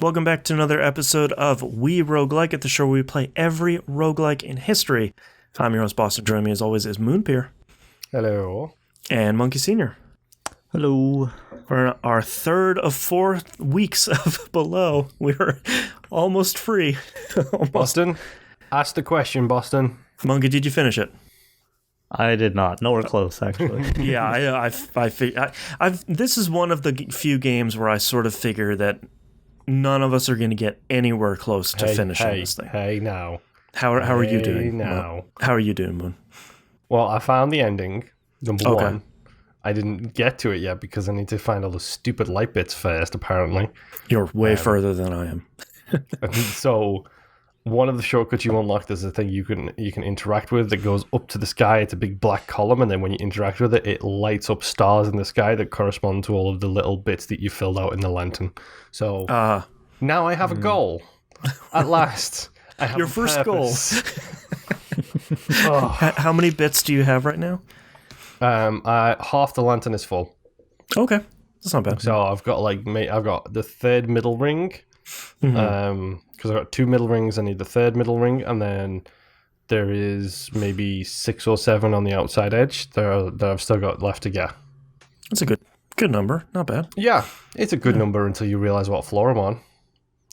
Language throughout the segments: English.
Welcome back to another episode of We Roguelike It, the show where we play every roguelike in history. I'm your host, Boston. Joining me as always is Moonpeer. Hello. And Monkey Senior. Hello. For our third of 4 weeks of Below, we're almost free. Boston, ask the question, Boston. Monkey, did you finish it? I did not. Nowhere close, actually. Yeah, this is one of the few games where I sort of figure that none of us are going to get anywhere close to finishing this thing. Hey, now. How are you doing? Now. How are you doing, Moon? Well, I found the ending, number one. I didn't get to it yet because I need to find all the stupid light bits first, apparently. You're way further than I am. So, one of the shortcuts you unlock, there's a thing you can interact with that goes up to the sky. It's a big black column, and then when you interact with it, it lights up stars in the sky that correspond to all of the little bits that you filled out in the lantern. So, now I have a goal. At last. I have your first goal. How many bits do you have right now? Half the lantern is full. Okay, that's not bad. So I've got the third middle ring. Because I've got 2 middle rings. I need the third middle ring, and then there is maybe 6 or 7 on the outside edge that I've still got left to get. That's a good number. Not bad. Yeah, it's a good number until you realize what floor I'm on,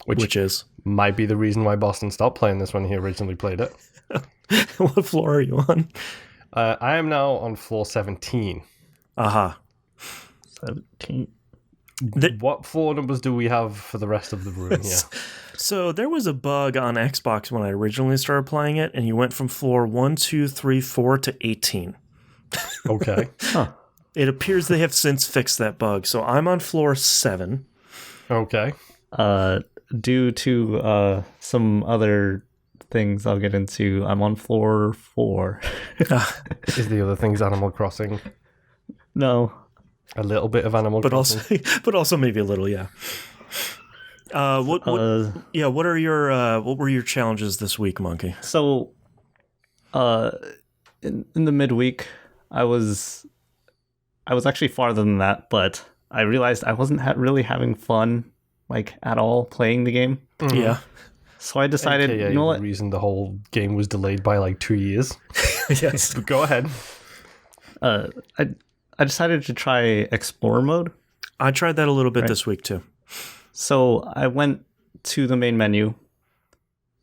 which is might be the reason why Boston stopped playing this when he originally played it. What floor are you on? I am now on floor 17. Aha. 17. What floor numbers do we have for the rest of the room here? So there was a bug on Xbox when I originally started playing it, and you went from floor 1, 2, 3, 4 to 18. Okay. Huh. It appears they have since fixed that bug, so I'm on floor 7. Okay. Due to some other things I'll get into, I'm on floor 4. Is the other things Animal Crossing? No. A little bit of Animal Crossing. but also maybe a little, yeah. What were your challenges this week, Monkey? So, in the midweek, I was actually farther than that, but I realized I wasn't really having fun, like, at all playing the game. Mm-hmm. Yeah. So I decided, AKA you know what? The reason the whole game was delayed by like 2 years. Yes. But go ahead. I decided to try explore mode. I tried that a little bit this week too. So I went to the main menu,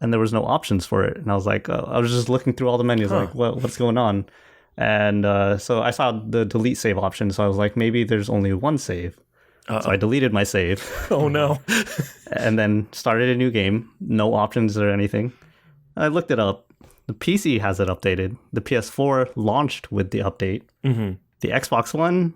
and there was no options for it. And I was like, I was just looking through all the menus, like, what's going on? And so I saw the delete save option. So I was like, maybe there's only one save. So I deleted my save. Oh no. And then started a new game. No options or anything. I looked it up. The PC has it updated. The PS4 launched with the update. Mm-hmm. The Xbox One,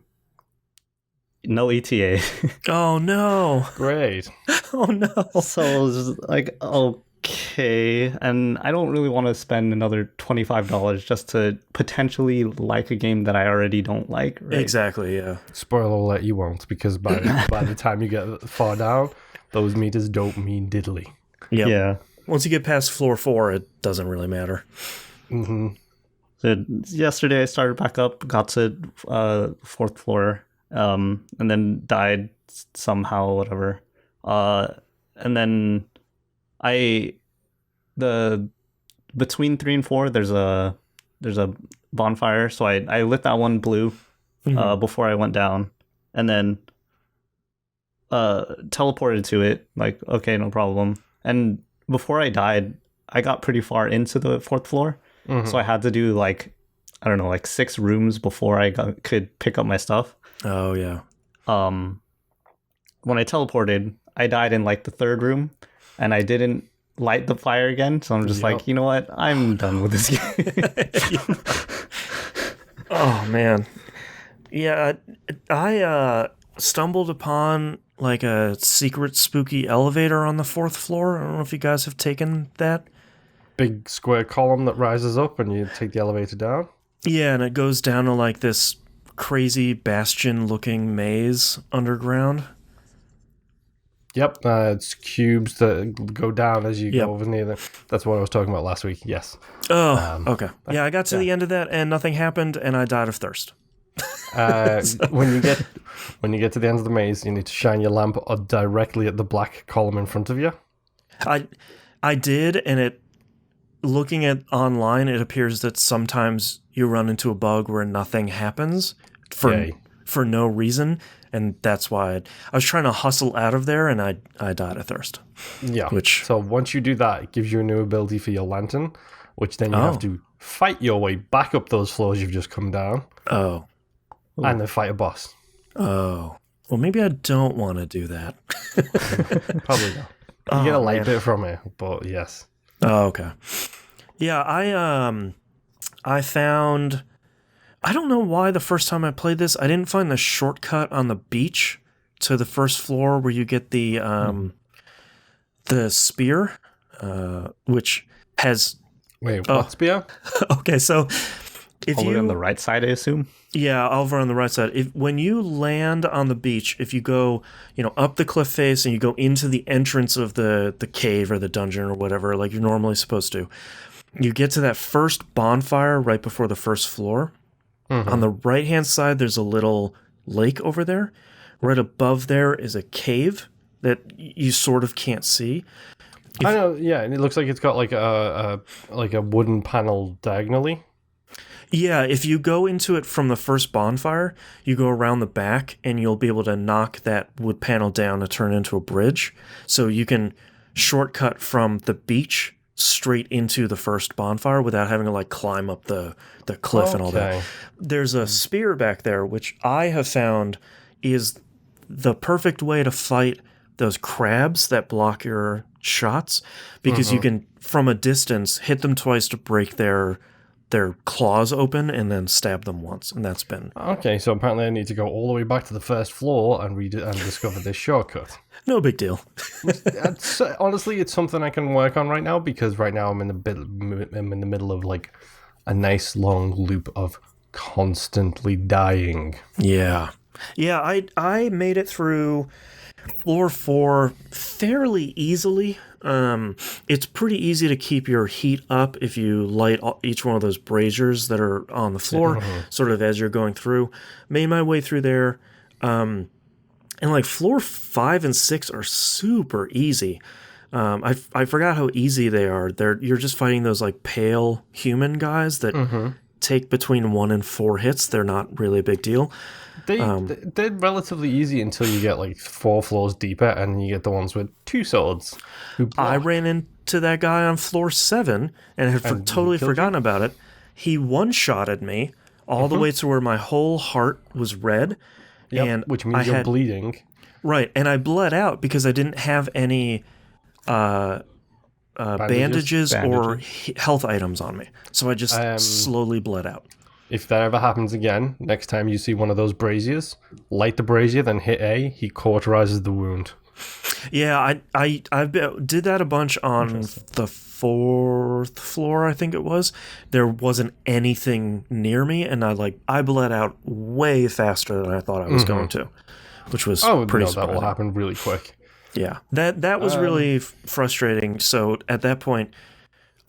no ETA. Oh no. Great. Oh no. So I was just like, okay. And I don't really want to spend another $25 just to potentially like a game that I already don't like. Right? Exactly, yeah. Spoiler alert, you won't, because by the time you get far down, those meters don't mean diddly. Yep. Yeah. Once you get past floor 4, it doesn't really matter. Mm-hmm. So yesterday I started back up, got to 4th floor, and then died somehow, whatever. And then between 3 and 4, there's a bonfire, so I lit that one blue before I went down, and then teleported to it, like, okay, no problem. And before I died, I got pretty far into the 4th floor. Mm-hmm. So I had to do like 6 rooms before I could pick up my stuff. Oh yeah. When I teleported, I died in like the 3rd room, and I didn't light the fire again. So I'm just like, you know what? I'm done with this game. Oh man. Yeah, I stumbled upon like a secret spooky elevator on the 4th floor. I don't know if you guys have taken that. Big square column that rises up and you take the elevator down. Yeah, and it goes down to like this crazy bastion-looking maze underground. Yep, it's cubes that go down as you go over near them. That's what I was talking about last week, yes. Oh, okay. Yeah, I got to the end of that and nothing happened and I died of thirst. When you get to the end of the maze, you need to shine your lamp directly at the black column in front of you. I did, and looking at online, it appears that sometimes you run into a bug where nothing happens for no reason, and that's why I was trying to hustle out of there, and I died of thirst. Yeah. So once you do that, it gives you a new ability for your lantern, which then you have to fight your way back up those floors you've just come down. Oh. And then fight a boss. Oh. Well, maybe I don't want to do that. Probably not. You get a light bit from it, but yes. Oh, okay. Yeah, I found... I don't know why the first time I played this, I didn't find the shortcut on the beach to the first floor where you get the spear, which has... Wait, what spear? Okay, so if over on the right side, I assume? Yeah, over on the right side. When you land on the beach, if you go, up the cliff face and you go into the entrance of the cave or the dungeon or whatever, like you're normally supposed to, you get to that first bonfire right before the first floor. Mm-hmm. On the right-hand side, there's a little lake over there. Right above there is a cave that you sort of can't see. I know, yeah, and it looks like it's got like a wooden panel diagonally. Yeah, if you go into it from the first bonfire, you go around the back and you'll be able to knock that wood panel down to turn it into a bridge. So you can shortcut from the beach straight into the first bonfire without having to climb up the cliff and all that. There's a spear back there, which I have found is the perfect way to fight those crabs that block your shots, because you can, from a distance, hit them twice to break their claws open and then stab them once, and that's been... Okay, so apparently I need to go all the way back to the first floor and discover this shortcut. No big deal. Honestly, it's something I can work on right now, because right now I'm in the middle of a nice long loop of constantly dying. Yeah, I made it through floor 4 fairly easily. It's pretty easy to keep your heat up if you light each one of those braziers that are on the floor, sort of as you're going through. Made my way through there. And floor 5 and 6 are super easy. I forgot how easy they are. You're just fighting those pale human guys that take between 1 and 4 hits. They're not really a big deal. They're relatively easy until you get 4 floors deeper and you get the ones with 2 swords. I ran into that guy on floor 7 and had totally forgotten about it. He one-shotted me all the way to where my whole heart was red. Yep, and which means you're bleeding. Right, and I bled out because I didn't have any bandages or health items on me. So I just slowly bled out. If that ever happens again, next time you see one of those braziers, light the brazier, then hit A, he cauterizes the wound. Yeah, I did that a bunch on the 4th floor, I think it was. There wasn't anything near me, and I bled out way faster than I thought I was going to, which was pretty surprising. That will happen really quick. Yeah, that was really frustrating. So at that point,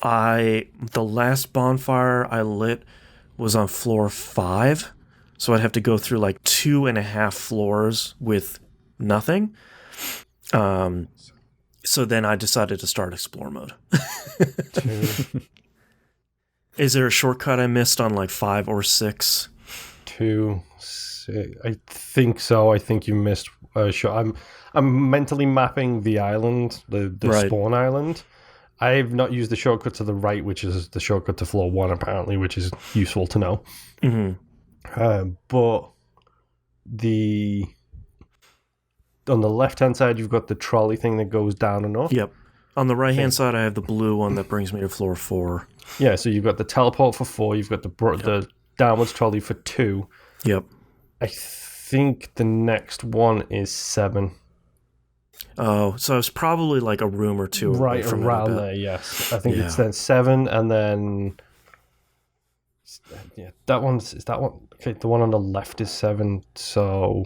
the last bonfire I lit was on floor 5, so I'd have to go through 2.5 floors with nothing. So then I decided to start explore mode. Is there a shortcut I missed on 5 or 6? 2, 6. I think so. I think you missed a shot. I'm mentally mapping the island, the spawn island. I've not used the shortcut to the right, which is the shortcut to floor 1, apparently, which is useful to know. But on the left-hand side, you've got the trolley thing that goes down and up. Yep. On the right-hand side, I have the blue one that brings me to floor 4. Yeah, so you've got the teleport for 4, you've got the downwards trolley for 2. Yep. I think the next one is 7. Oh, so it's probably a room or 2 right from around there. Yes, I think it's then 7, and then that one. Okay, the one on the left is 7. So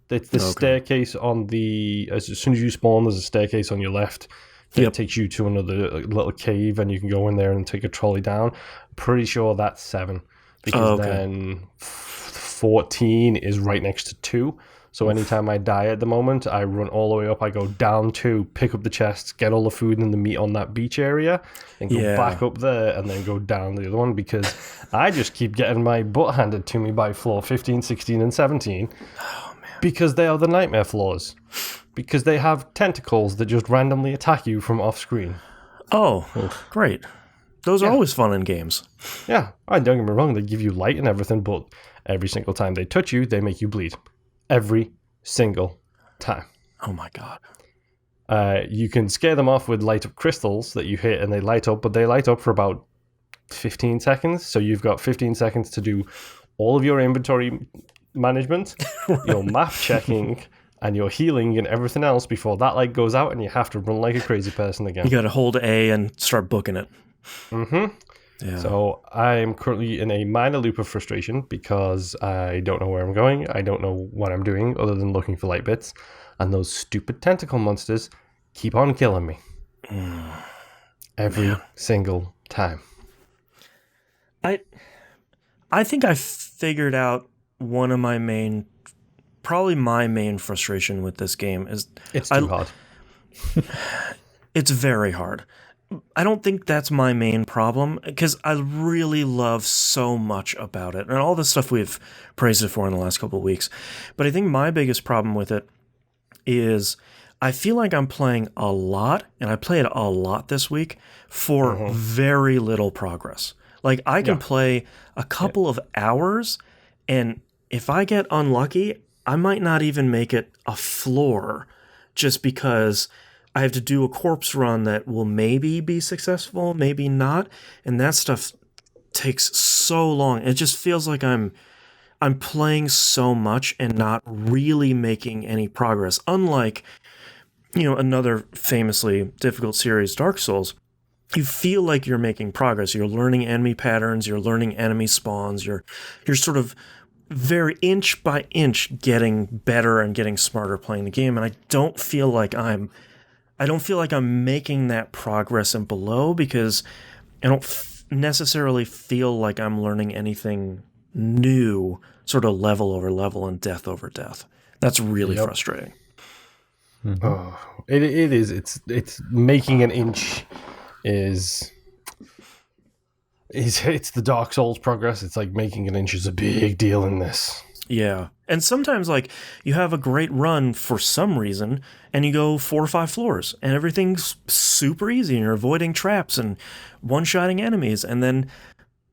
it's the staircase on the. As soon as you spawn, there's a staircase on your left. It takes you to another little cave, and you can go in there and take a trolley down. Pretty sure that's 7, because then 14 is right next to 2. So anytime I die at the moment, I run all the way up. I go down 2, pick up the chests, get all the food and the meat on that beach area, and go back up there, and then go down the other one, because I just keep getting my butt handed to me by floor 15, 16, and 17. Oh, man. Because they are the nightmare floors. Because they have tentacles that just randomly attack you from off screen. Oh, great. Those are always fun in games. Yeah, don't get me wrong, they give you light and everything, but every single time they touch you, they make you bleed. Every single time. Oh my god. You can scare them off with light up crystals that you hit and they light up, but they light up for about 15 seconds. So you've got 15 seconds to do all of your inventory management, your map checking, and your healing and everything else before that light goes out and you have to run like a crazy person again. You gotta hold A and start booking it. Mm-hmm. Yeah. So I'm currently in a minor loop of frustration because I don't know where I'm going. I don't know what I'm doing other than looking for light bits. And those stupid tentacle monsters keep on killing me. Every single time. I think I figured out one of my main, probably my main frustration with this game is... It's too hard. It's very hard. I don't think that's my main problem, because I really love so much about it and all the stuff we've praised it for in the last couple of weeks. But I think my biggest problem with it is I feel like I'm playing a lot, and I played a lot this week for very little progress. Like, I can play a couple of hours, and if I get unlucky, I might not even make it a floor, just because I have to do a corpse run that will maybe be successful, maybe not, and that stuff takes so long. It just feels like I'm playing so much and not really making any progress. Unlike, another famously difficult series, Dark Souls, you feel like you're making progress. You're learning enemy patterns, you're learning enemy spawns, you're sort of very inch by inch getting better and getting smarter playing the game, and I don't feel like I'm making that progress in below, because I don't necessarily feel like I'm learning anything new, sort of level over level and death over death. That's really frustrating. Mm-hmm. Oh, it is. It's making an inch is it's the Dark Souls progress. It's like making an inch is a big deal in this. Yeah. And sometimes, like, you have a great run for some reason, and you go 4 or 5 floors, and everything's super easy, and you're avoiding traps and one-shotting enemies, and then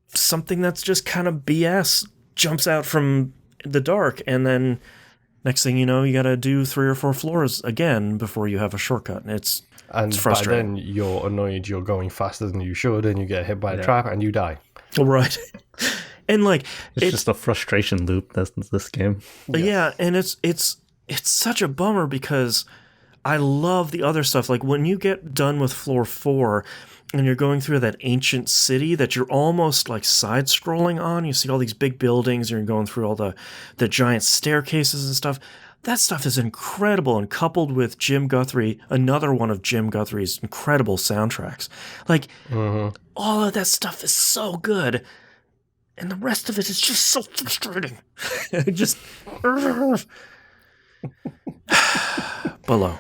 something that's just kind of BS jumps out from the dark, and then next thing you know, you gotta do 3 or 4 floors again before you have a shortcut, and it's frustrating. By then, you're annoyed you're going faster than you should, and you get hit by a trap, and you die. Right. And like it's just a frustration loop. That's this game. Yeah, and it's such a bummer, because I love the other stuff. Like, when you get done with floor 4 and you're going through that ancient city that you're almost like side scrolling on, you see all these big buildings and you're going through all the giant staircases and stuff. That stuff is incredible, and coupled with Jim Guthrie, another one of Jim Guthrie's incredible soundtracks. Like, all of that stuff is so good. And the rest of it is just so frustrating. Just below.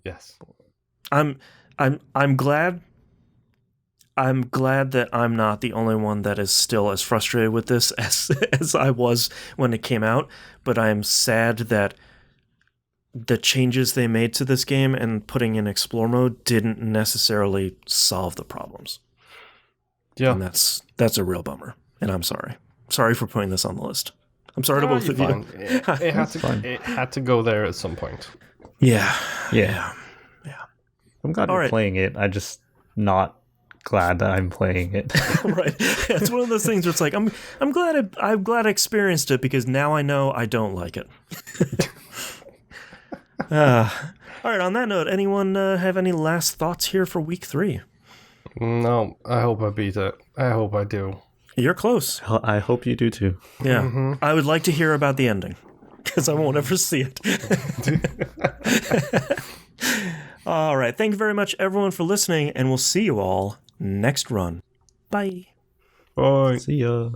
Yes. I'm glad that I'm not the only one that is still as frustrated with this as I was when it came out, but I'm sad that the changes they made to this game and putting in explore mode didn't necessarily solve the problems. Yeah. And that's a real bummer. And I'm sorry. Sorry for putting this on the list. I'm sorry to both of you. It had to go there at some point. Yeah. I'm glad you're playing it. I'm just not glad that I'm playing it. Right. It's one of those things where it's like I'm glad I experienced it, because now I know I don't like it. All right, on that note, anyone have any last thoughts here for week 3? No, I hope I beat it. I hope I do. You're close. I hope you do too. Yeah. Mm-hmm. I would like to hear about the ending, because I won't ever see it. All right. Thank you very much, everyone, for listening, and we'll see you all next run. Bye. Bye. See ya.